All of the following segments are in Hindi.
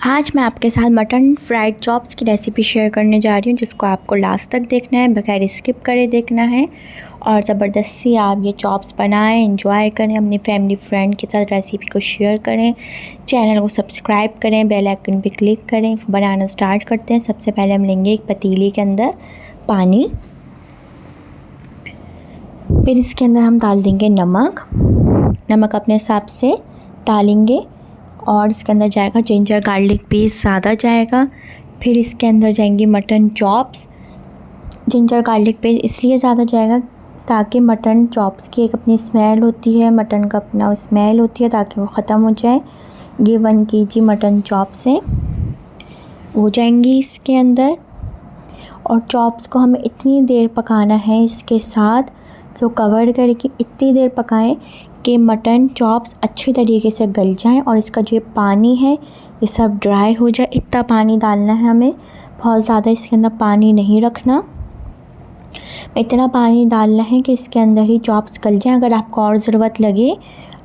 आज मैं आपके साथ मटन फ्राइड चॉप्स की रेसिपी शेयर करने जा रही हूँ, जिसको आपको लास्ट तक देखना है, बगैर स्किप करे देखना है और ज़बरदस्ती आप ये चॉप्स बनाएं, एंजॉय करें, अपनी फैमिली फ्रेंड के साथ रेसिपी को शेयर करें, चैनल को सब्सक्राइब करें, बेल आइकन पे क्लिक करें। इसको बनाना स्टार्ट करते हैं। सबसे पहले हम लेंगे एक पतीली के अंदर पानी, फिर इसके अंदर हम डाल देंगे नमक अपने हिसाब से डालेंगे और इसके अंदर जाएगा जिंजर गार्लिक पेस्ट ज़्यादा जाएगा। फिर इसके अंदर जाएंगी mutton chops. Ginger garlic paste इसलिए ज़्यादा जाएगा ताकि मटन चॉप्स की एक अपनी स्मेल होती है, मटन का अपना स्मेल होती है, ताकि वो ख़त्म हो जाए। ये 1 kg मटन चॉप्स है, वो जाएंगी इसके अंदर। और चॉप्स को हमें इतनी देर पकाना है इसके साथ, तो कवर करके इतनी देर पकाएं कि मटन चॉप्स अच्छी तरीके से गल जाएं और इसका जो पानी है ये सब ड्राई हो जाए। इतना पानी डालना है हमें, बहुत ज़्यादा इसके अंदर पानी नहीं रखना। इतना पानी डालना है कि इसके अंदर ही चॉप्स गल जाएं। अगर आपको और ज़रूरत लगे,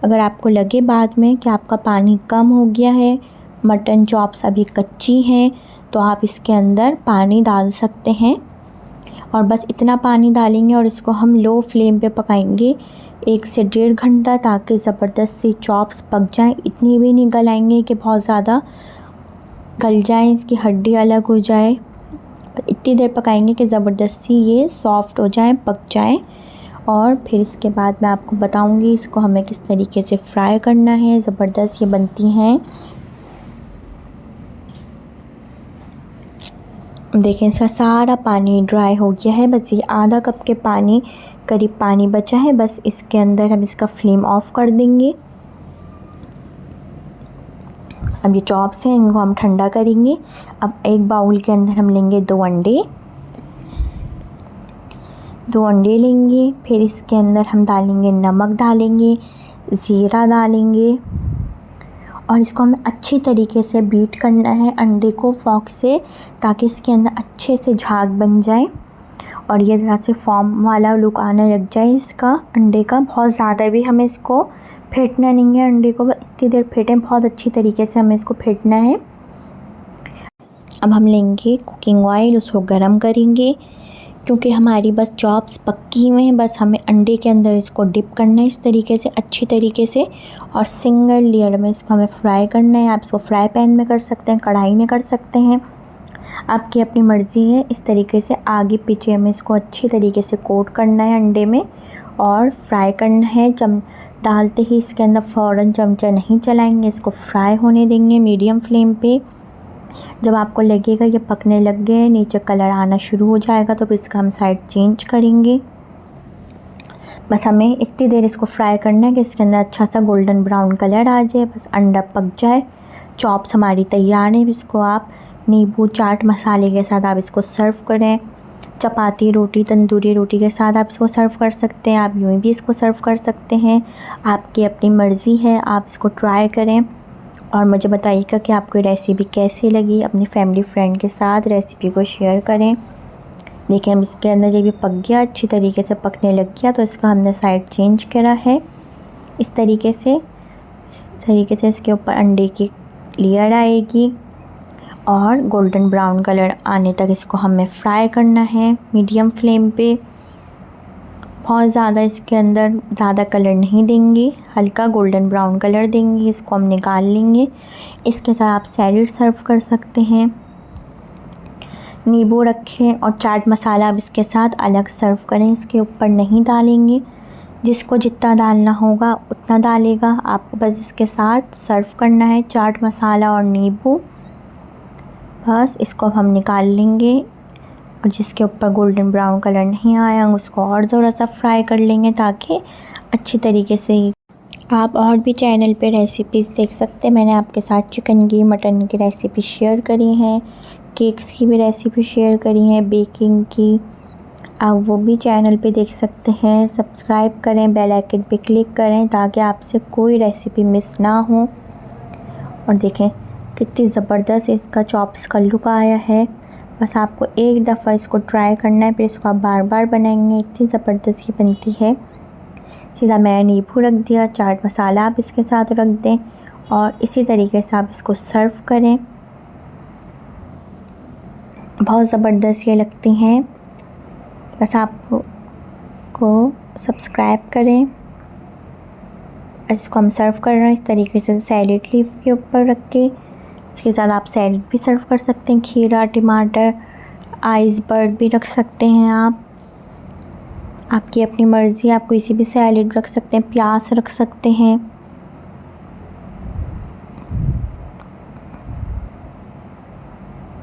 अगर आपको लगे बाद में कि आपका पानी कम हो गया है, मटन चॉप्स अभी कच्ची हैं, तो आप इसके अंदर पानी डाल सकते हैं। और बस इतना पानी डालेंगे और इसको हम लो फ्लेम पे पकाएंगे 1 से 1.5 घंटा, ताकि ज़बरदस्त सी चॉप्स पक जाएं। इतनी भी नहीं गलाएंगे कि बहुत ज़्यादा गल जाएं, इसकी हड्डी अलग हो जाए। इतनी देर पकाएंगे कि ज़बरदस्ती ये सॉफ़्ट हो जाए, पक जाए। और फिर इसके बाद मैं आपको बताऊंगी इसको हमें किस तरीके से फ्राई करना है। ज़बरदस्त ये बनती हैं। देखें, इसका सारा पानी ड्राई हो गया है, बस ये आधा कप के पानी करीब पानी बचा है। बस इसके अंदर हम इसका फ्लेम ऑफ कर देंगे। अब ये चॉप्स हैं, इनको हम ठंडा करेंगे। अब एक बाउल के अंदर हम लेंगे 2 अंडे लेंगे। फिर इसके अंदर हम डालेंगे नमक, डालेंगे ज़ीरा डालेंगे और इसको हमें अच्छी तरीके से बीट करना है अंडे को फोर्क से, ताकि इसके अंदर अच्छे से झाग बन जाए और ये ज़रा से फॉर्म वाला लुक आने लग जाए इसका अंडे का। बहुत ज़्यादा भी हमें इसको फेंटना नहीं है, अंडे को इतनी देर फेंटें, बहुत अच्छी तरीके से हमें इसको फेंटना है। अब हम लेंगे कुकिंग ऑयल, उसको गरम करेंगे क्योंकि हमारी बस चॉप्स पक्की हुए हैं। बस हमें अंडे के अंदर इसको डिप करना है इस तरीके से, अच्छी तरीके से, और सिंगल लेयर में इसको हमें फ्राई करना है। आप इसको फ्राई पैन में कर सकते हैं, कढ़ाई में कर सकते हैं, आपकी अपनी मर्ज़ी है। इस तरीके से आगे पीछे हमें इसको अच्छी तरीके से कोट करना है अंडे में और फ्राई करना है। डालते ही इसके अंदर फ़ौरन चमचा नहीं चलाएंगे, इसको फ्राई होने देंगे मीडियम फ्लेम पे। जब आपको लगेगा ये पकने लग गए, नीचे कलर आना शुरू हो जाएगा, तो फिर इसका हम साइड चेंज करेंगे। बस हमें इतनी देर इसको फ्राई करना है कि इसके अंदर अच्छा सा गोल्डन ब्राउन कलर आ जाए, बस अंडा पक जाए। चॉप्स हमारी तैयार है। इसको आप नींबू चाट मसाले के साथ आप इसको सर्व करें। चपाती, रोटी, तंदूरी रोटी के साथ आप इसको सर्व कर सकते हैं। आप यूँ भी इसको सर्व कर सकते हैं, आपकी अपनी मर्ज़ी है। आप इसको ट्राई करें और मुझे बताइएगा कि आपको रेसिपी कैसी लगी। अपनी फैमिली फ्रेंड के साथ रेसिपी को शेयर करें। देखिए, हम इसके अंदर जब ये पक गया, अच्छी तरीके से पकने लग गया, तो इसका हमने साइड चेंज करा है। इस तरीके से इसके ऊपर अंडे की लेयर आएगी और गोल्डन ब्राउन कलर आने तक इसको हमें फ्राई करना है मीडियम फ्लेम पे। बहुत ज़्यादा इसके अंदर ज़्यादा कलर नहीं देंगे, हल्का गोल्डन ब्राउन कलर देंगे। इसको हम निकाल लेंगे। इसके साथ आप सैलेड सर्व कर सकते हैं, नींबू रखें और चाट मसाला आप इसके साथ अलग सर्व करें, इसके ऊपर नहीं डालेंगे। जिसको जितना डालना होगा उतना डालेगा, आपको बस इसके साथ सर्व करना है चाट मसाला और नींबू। बस इसको हम निकाल लेंगे और जिसके ऊपर गोल्डन ब्राउन कलर नहीं आया उसको और ज़रा सा फ्राई कर लेंगे, ताकि अच्छी तरीके से। आप और भी चैनल पे रेसिपीज़ देख सकते हैं। मैंने आपके साथ चिकन की, मटन की रेसिपी शेयर करी हैं, केक्स की भी रेसिपी शेयर करी है, बेकिंग की। आप वो भी चैनल पे देख सकते हैं। सब्सक्राइब करें, बेल आइकन पे क्लिक करें, ताकि आपसे कोई रेसिपी मिस ना हो। और देखें कितनी ज़बरदस्त इसका चॉप्स का लुक आया है। बस आपको एक दफ़ा इसको ट्राई करना है, फिर इसको आप बार बार बनाएंगे, इतनी ज़बरदस्त ये बनती है। सीधा मैंने नींबू रख दिया, चाट मसाला आप इसके साथ रख दें और इसी तरीके से आप इसको सर्व करें। बहुत ज़बरदस्त ये लगती हैं। बस आपको सब्सक्राइब करें। इसको हम सर्व कर रहे हैं इस तरीके से सैलेड लीफ के ऊपर रख के। इसके साथ आप सैलेड भी सर्व कर सकते हैं, खीरा, टमाटर, आइसबर्ग भी रख सकते हैं आप। आपकी अपनी मर्ज़ी, आप कोई सी भी सैलेड रख सकते हैं, प्याज रख सकते हैं।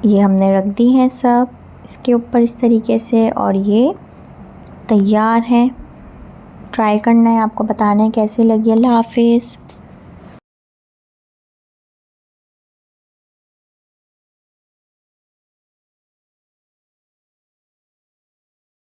ये हमने रख दी हैं सब इसके ऊपर इस तरीके से, और ये तैयार है। ट्राई करना है, आपको बताना है कैसे लगी। अल्लाह हाफिज़।